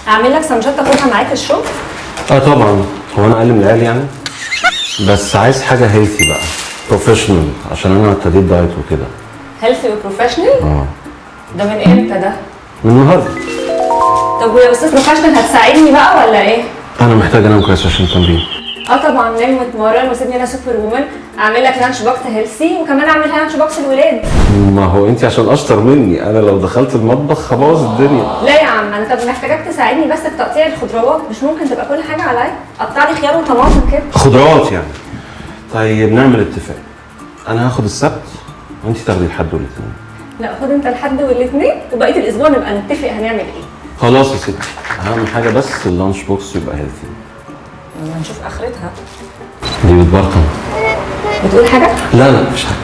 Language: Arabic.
اعمل لك سندوتشات تاخدها معاك الشغل؟ طبعا. هو انا اقل من العيال يعني؟ بس عايز حاجه هيلثي بقى، بروفيشنال، عشان انا ابتديت دايت وكده. هيلثي وبروفيشنال؟ ده من امتى ده؟ من النهارده. طب ويا استاذ بروفيشنال هتساعدني بقى ولا ايه؟ انا محتاج انام كويس عشان التمرين. طبعا نام واتمرن وسيبني انا سوبر وومن، اعمل لك لانش بوكس هيلثي وكمان اعمل لانش بوكس الولاد. ما هو انت عشان اشطر مني، انا لو دخلت المطبخ هبوظ الدنيا. لا يا عم انا محتاجاك تساعدني بس في تقطيع الخضروات، مش ممكن تبقى كل حاجه عليا، قطع لي خيار وطماطم كده. خضروات يعني؟ طيب نعمل اتفاق، انا هاخد السبت وانت تاخدي الحد والاثنين. لا خد انت الحد والاثنين وبقيه الاسبوع نبقى نتفق هنعمل ايه. خلاص يا ستي، اهم حاجه بس اللانش بوكس يبقى هيلثي. يلا نشوف اخرتها. دي بتبرطم. بتقول حاجه؟ لا مفيش حاجه.